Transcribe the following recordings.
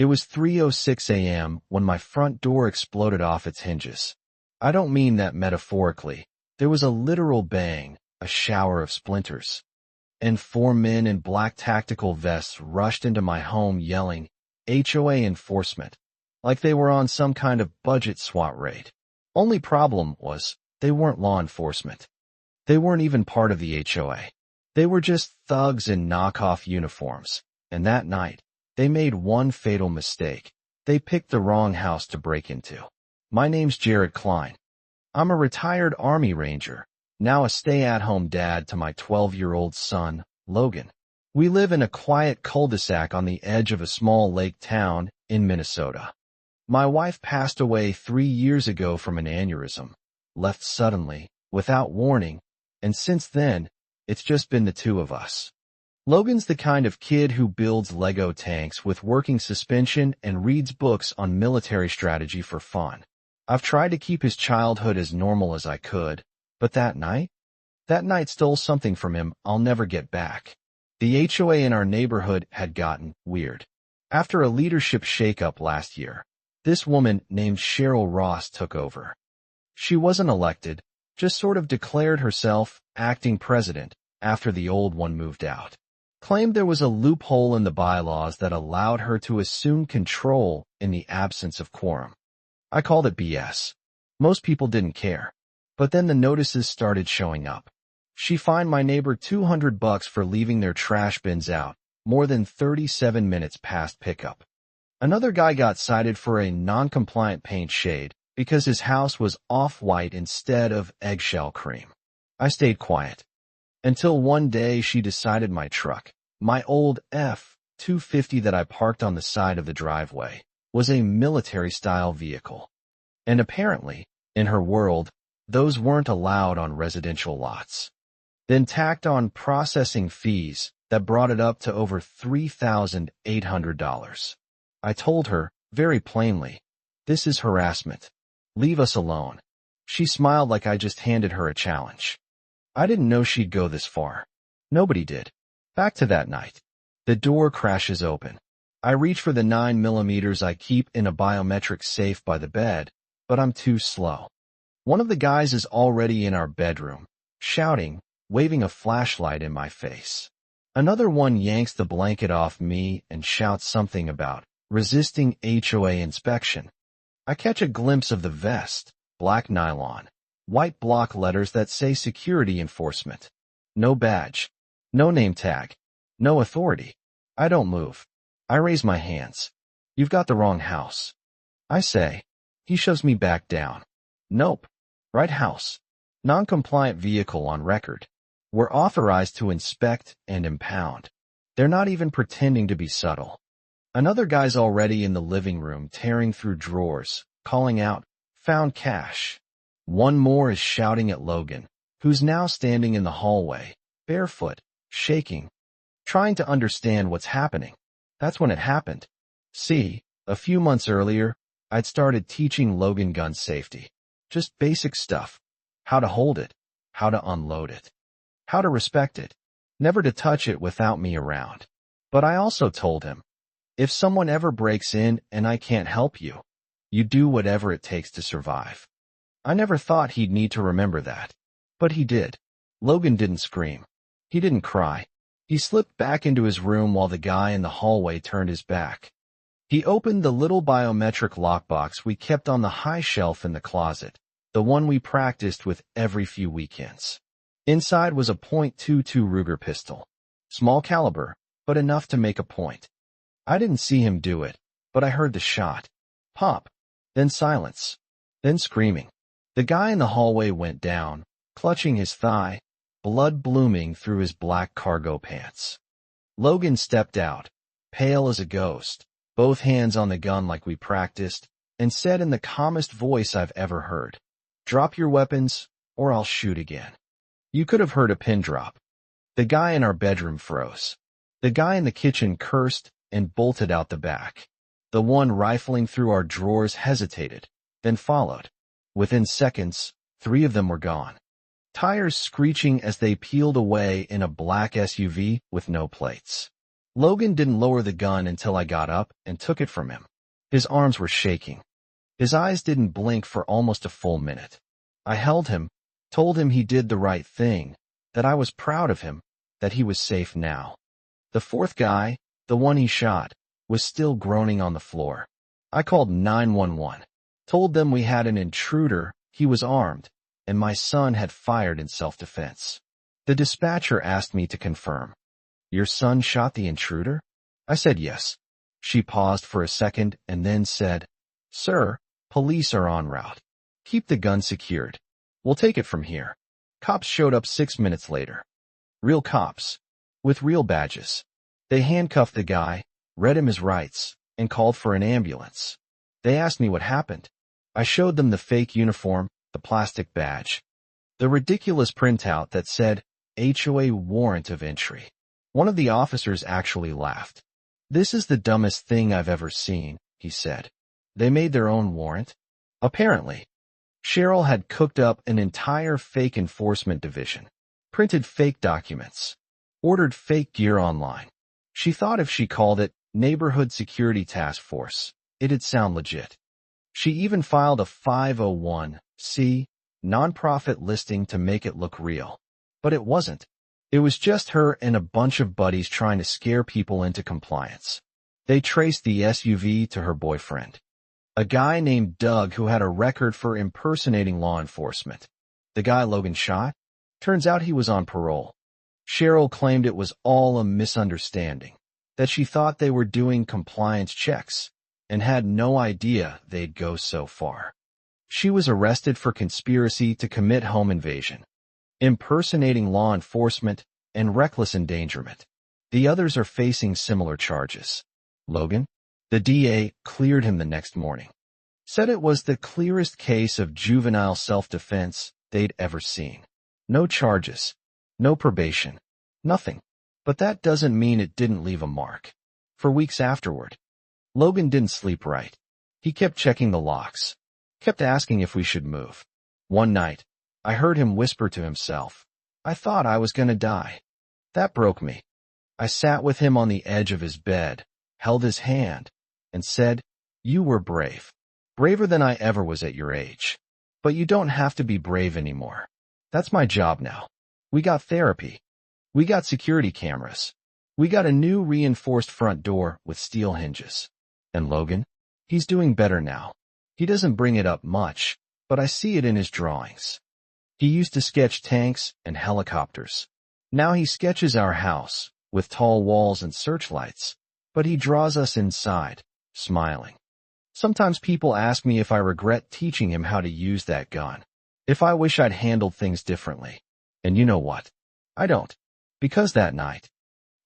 It was 3:06 a.m. when my front door exploded off its hinges. I don't mean that metaphorically. There was a literal bang, a shower of splinters. And 4 men in black tactical vests rushed into my home yelling, "HOA enforcement," like they were on some kind of budget SWAT raid. Only problem was, they weren't law enforcement. They weren't even part of the HOA. They were just thugs in knockoff uniforms, and that night, they made one fatal mistake. They picked the wrong house to break into. My name's Jared Klein. I'm a retired Army Ranger, now a stay-at-home dad to my 12-year-old son, Logan. We live in a quiet cul-de-sac on the edge of a small lake town in Minnesota. My wife passed away 3 years ago from an aneurysm, left suddenly, without warning, and since then, it's just been the two of us. Logan's the kind of kid who builds Lego tanks with working suspension and reads books on military strategy for fun. I've tried to keep his childhood as normal as I could, but that night stole something from him I'll never get back. The HOA in our neighborhood had gotten weird. After a leadership shakeup last year, this woman named Cheryl Ross took over. She wasn't elected, just sort of declared herself acting president after the old one moved out. Claimed there was a loophole in the bylaws that allowed her to assume control in the absence of quorum. I called it BS. Most people didn't care. But then the notices started showing up. She fined my neighbor $200 for leaving their trash bins out, more than 37 minutes past pickup. Another guy got cited for a non-compliant paint shade because his house was off-white instead of eggshell cream. I stayed quiet. Until one day she decided my truck, my old F-250 that I parked on the side of the driveway, was a military-style vehicle. And apparently, in her world, those weren't allowed on residential lots. Then tacked on processing fees that brought it up to over $3,800. I told her, very plainly, "This is harassment. Leave us alone." She smiled like I just handed her a challenge. I didn't know she'd go this far. Nobody did. Back to that night. The door crashes open. I reach for the 9mm I keep in a biometric safe by the bed, but I'm too slow. One of the guys is already in our bedroom, shouting, waving a flashlight in my face. Another one yanks the blanket off me and shouts something about resisting HOA inspection. I catch a glimpse of the vest, black nylon, white block letters that say security enforcement. No badge, no name tag, no authority. I don't move. I raise my hands. "You've got the wrong house," I say. He shoves me back down. "Nope. Right house. Non-compliant vehicle on record. We're authorized to inspect and impound." They're not even pretending to be subtle. Another guy's already in the living room tearing through drawers, calling out, "Found cash." One more is shouting at Logan, who's now standing in the hallway, barefoot, shaking, trying to understand what's happening. That's when it happened. See, a few months earlier, I'd started teaching Logan gun safety. Just basic stuff. How to hold it, how to unload it, how to respect it, never to touch it without me around. But I also told him, if someone ever breaks in and I can't help you, you do whatever it takes to survive. I never thought he'd need to remember that. But he did. Logan didn't scream. He didn't cry. He slipped back into his room while the guy in the hallway turned his back. He opened the little biometric lockbox we kept on the high shelf in the closet, the one we practiced with every few weekends. Inside was a .22 Ruger pistol. Small caliber, but enough to make a point. I didn't see him do it, but I heard the shot. Pop. Then silence. Then screaming. The guy in the hallway went down, clutching his thigh, blood blooming through his black cargo pants. Logan stepped out, pale as a ghost, both hands on the gun like we practiced, and said in the calmest voice I've ever heard, "Drop your weapons, or I'll shoot again." You could have heard a pin drop. The guy in our bedroom froze. The guy in the kitchen cursed and bolted out the back. The one rifling through our drawers hesitated, then followed. Within seconds, 3 of them were gone. Tires screeching as they peeled away in a black SUV with no plates. Logan didn't lower the gun until I got up and took it from him. His arms were shaking. His eyes didn't blink for almost a full minute. I held him, told him he did the right thing, that I was proud of him, that he was safe now. The fourth guy, the one he shot, was still groaning on the floor. I called 911, told them we had an intruder, he was armed, and my son had fired in self-defense. The dispatcher asked me to confirm. Your son shot the intruder? I said yes. She paused for a second and then said, Sir, police are en route. Keep the gun secured. We'll take it from here. Cops showed up 6 minutes later. Real cops. With real badges. They handcuffed the guy, read him his rights, and called for an ambulance. They asked me what happened. I showed them the fake uniform, the plastic badge, the ridiculous printout that said, HOA warrant of entry. One of the officers actually laughed. This is the dumbest thing I've ever seen, he said. They made their own warrant? Apparently. Cheryl had cooked up an entire fake enforcement division, printed fake documents, ordered fake gear online. She thought if she called it Neighborhood Security Task Force, it'd sound legit. She even filed a 501c nonprofit listing to make it look real. But it wasn't. It was just her and a bunch of buddies trying to scare people into compliance. They traced the SUV to her boyfriend, a guy named Doug who had a record for impersonating law enforcement. The guy Logan shot? Turns out he was on parole. Cheryl claimed it was all a misunderstanding, that she thought they were doing compliance checks, and had no idea they'd go so far. She was arrested for conspiracy to commit home invasion, impersonating law enforcement, and reckless endangerment. The others are facing similar charges. Logan? The DA cleared him the next morning. Said it was the clearest case of juvenile self-defense they'd ever seen. No charges. No probation. Nothing. But that doesn't mean it didn't leave a mark. For weeks afterward, Logan didn't sleep right. He kept checking the locks. Kept asking if we should move. One night, I heard him whisper to himself, I thought I was gonna die. That broke me. I sat with him on the edge of his bed, held his hand, and said, You were brave. Braver than I ever was at your age. But you don't have to be brave anymore. That's my job now. We got therapy. We got security cameras. We got a new reinforced front door with steel hinges. And Logan? He's doing better now. He doesn't bring it up much, but I see it in his drawings. He used to sketch tanks and helicopters. Now he sketches our house, with tall walls and searchlights, but he draws us inside, smiling. Sometimes people ask me if I regret teaching him how to use that gun, if I wish I'd handled things differently. And you know what? I don't. Because that night,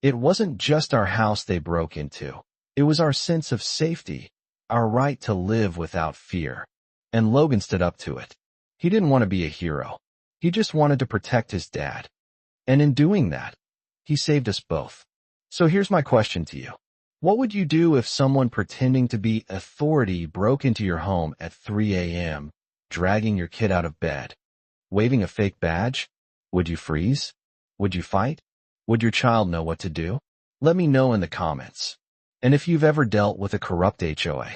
it wasn't just our house they broke into. It was our sense of safety, our right to live without fear. And Logan stood up to it. He didn't want to be a hero. He just wanted to protect his dad. And in doing that, he saved us both. So here's my question to you. What would you do if someone pretending to be authority broke into your home at 3 a.m., dragging your kid out of bed, waving a fake badge? Would you freeze? Would you fight? Would your child know what to do? Let me know in the comments. And if you've ever dealt with a corrupt HOA,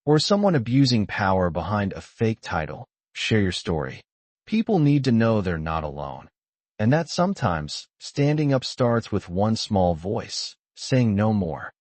or someone abusing power behind a fake title, share your story. People need to know they're not alone. And that sometimes standing up starts with one small voice, saying no more.